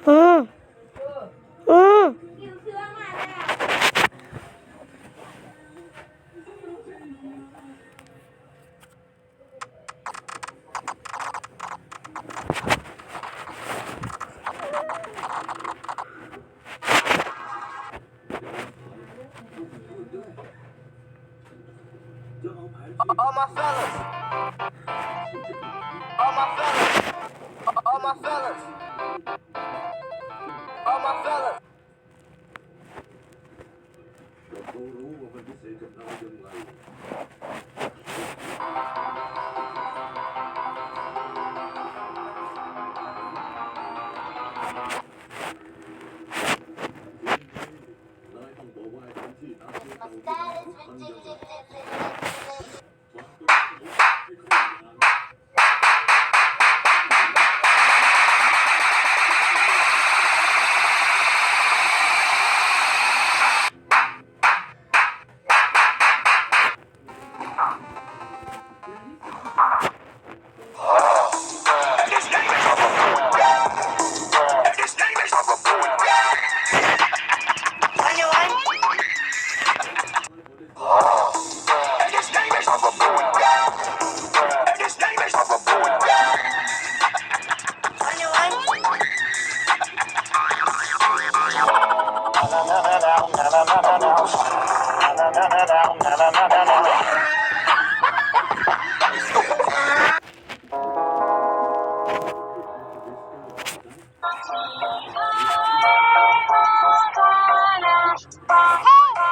อืมอืมAll my fellas, all my fellas, all my fellas, all my fellas. กูรู้ว่ามันพิเศษกับเราอย่างไรนายต้องบอกว่าไอ้ที่น้ำที่เราที่มันสำคัญอย่างไร Hey!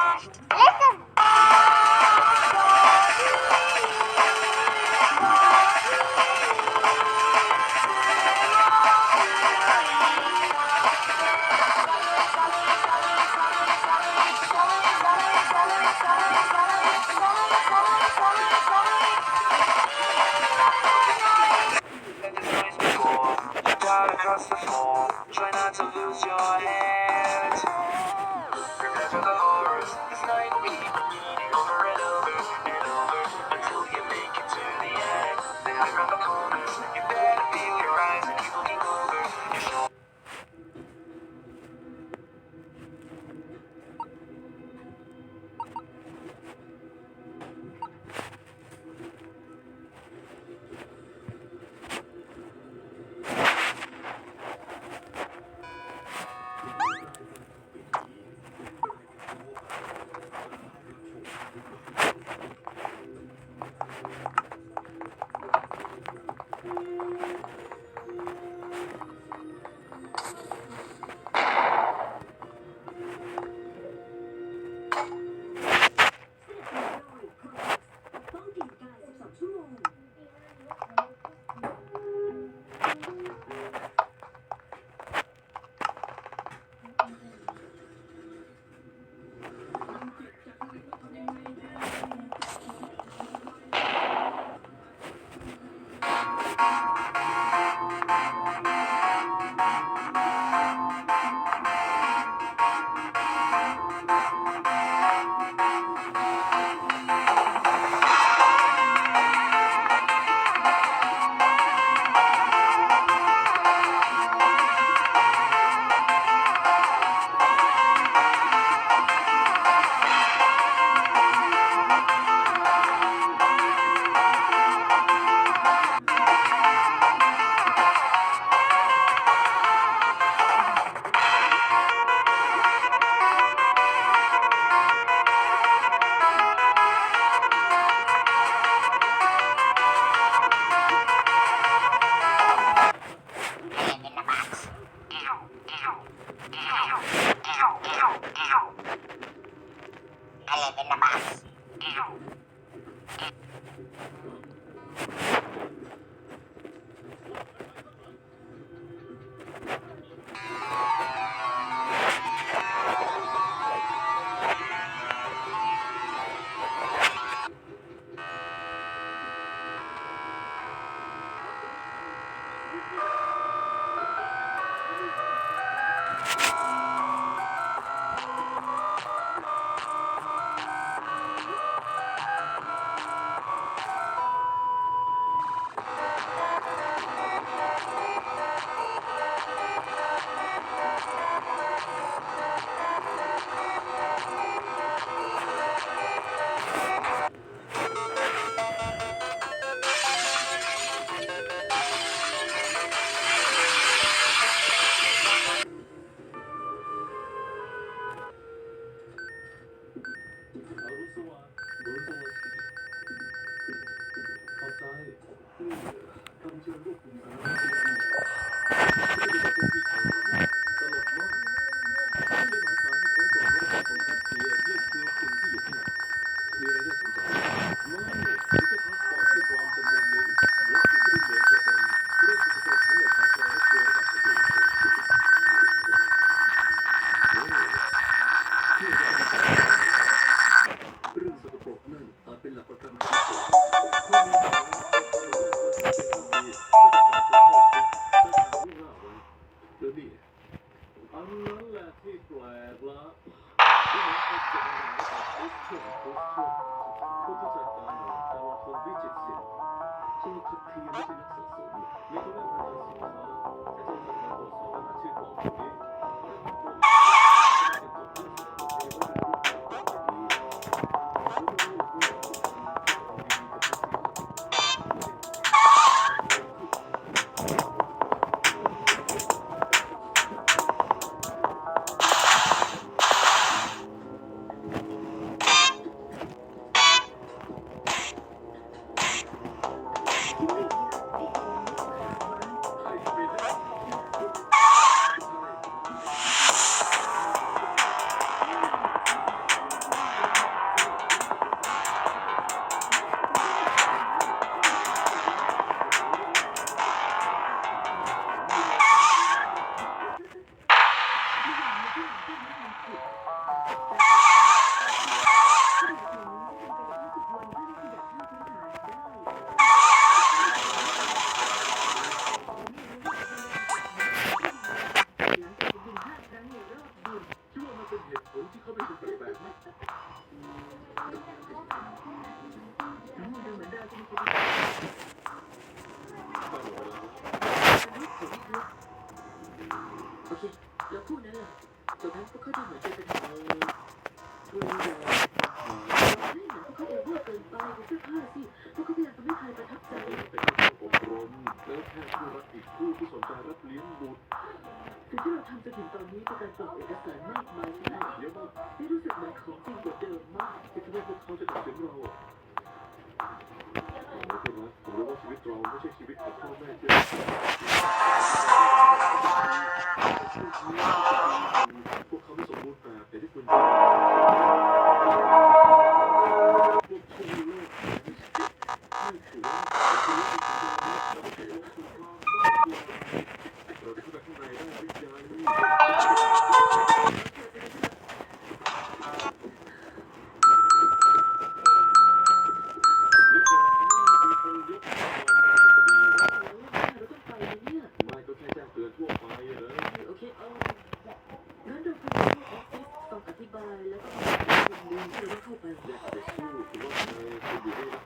อ แล้วก็มีคนลืมที่เราเข้าไป อยากจะสู้ถือว่าเธอจะอยู่ได้นาน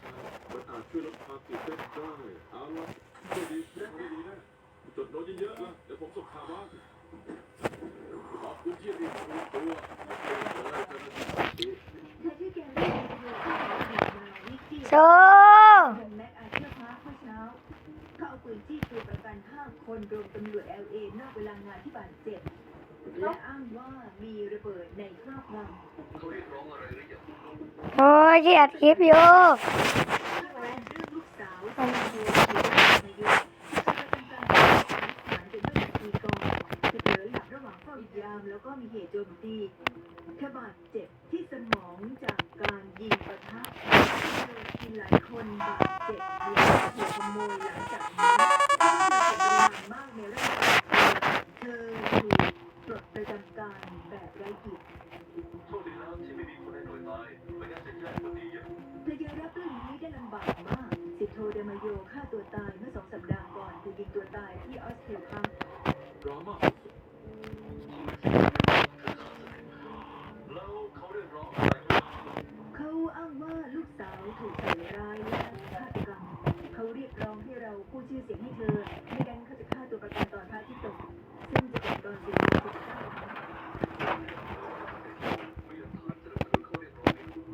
มันอาจช่วยลดความตื่นเต้นได้เอาละโชคดีไม่ดีนะจดโน้ตเยอะๆนะเดี๋ยวผมส่งข่าวบ้างขอบคุณที่รีบรู้ตัวเลยเจ้าหน้าที่ เธอชื่อแกรี่เธอเข้าไปหามาวิกกี้ โช แม็กอาเชื่อพาเมื่อเช้าเขาเอาปืนจี้ตัวประกัน5 คนรวมตำรวจ LA นอกเวลางานที่บาดเจ็บและอ้างว่ามีระเบิดในครอบงำ โอ้ยที่อัดคลิปอยู่ ลูกสาวคนโตอายุที่เคยประจำการศาลเป็นเมื่อปีก่อนที่เผลอหลับระหว่างเฝ้ายามแล้วก็มีเหตุโจมตีเธอบาดเจ็บที่สมองจากการยิงปะทะมีหลายคนบาดเจ็บหรือถูกขโมยหลังจากนั้นเธอเจ็บรุนแรงมากในร่างกายเธอถูกปลดประจำการแบบไร้กิจ โชคดีแล้วที่ไม่มีคนในหน่วยตายไม่งั้นจะแย่กว่านี้เยอะ เธอยอมรับเรื่องนี้ได้ลำบากมากสิบโทเดมาโยฆ่าตัวตายเมื่อ2 สัปดาห์ก่อนเธอยิงตัวตายที่ออสเตรเลีย ดราม่าแล้วเขาเรียกร้องอะไรกัน เขาอ้างว่าลูกสาวถูกใส่ร้ายและฆาตกรรมเขาเรียกร้องให้เราพูดชื่อเสียงให้เธอไม่งั้นเขาจะฆ่าตัวประกันตอนพระอาทิตย์ตกซึ่งจะเป็นตอน4 โมง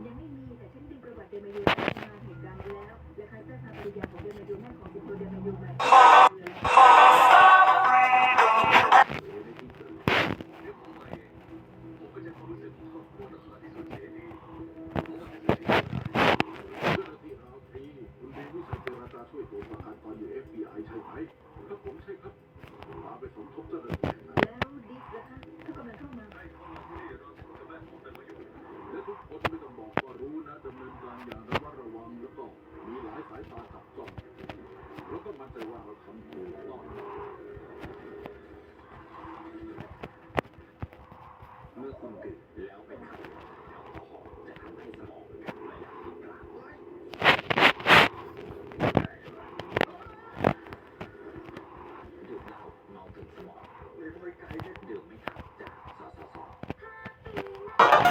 ยังไม่มีแต่ฉันดึงประวัติเดมายูจากงานเหตุการณ์แล้วและคาเตอร์ทางภรรยาของเดมายูแม่ของสิบโทเดมายูมาผมก็จะความรู้สึกครอบครัวทหารที่สุดเสรีผมว่าจะเป็นสิ่งที่ได้เจ้าหน้าที่อาร์พีคุณมีวิชาเจรจาช่วยตัวประกันตอนอยู่ FBI ใช่ไหมครับผมใช่ครับมาไปสมทบเจ้าหน้าที่นะ แล้วดิสล่ะคะเขากำลังเข้ามา ให้เข้ามาที่นี่เราถึงจะแม่ผมเป็นประโยชน์และทุกคนไม่ต้องบอกก็รู้นะดำเนินการอย่างระมัดระวังแล้วก็มีหลายสายตาจับจ้องแล้วก็มั่นใจว่าเราทำถูกต้องเมื่อคุณดื่มแล้วไปขับแอลกอฮอล์จะทำให้สมองกลับมาอย่างที่กล่าวไว้ดื่มเหล้าเมาถึงสมองในบริการดื่มไม่ขับจากสสส Thank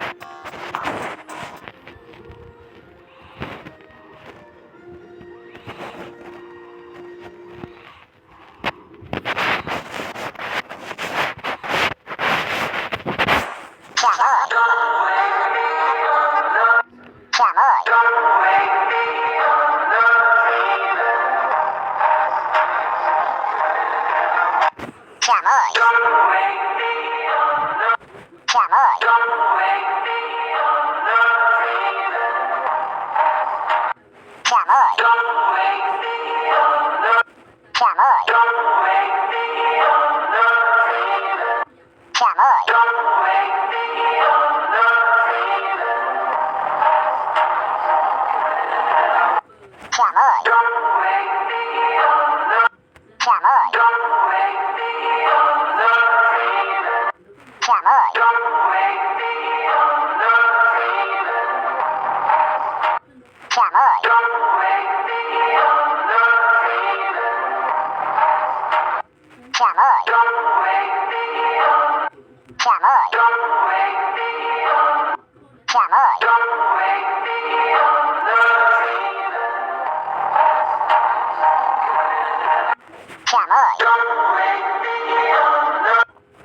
you.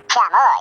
Chạm ơi.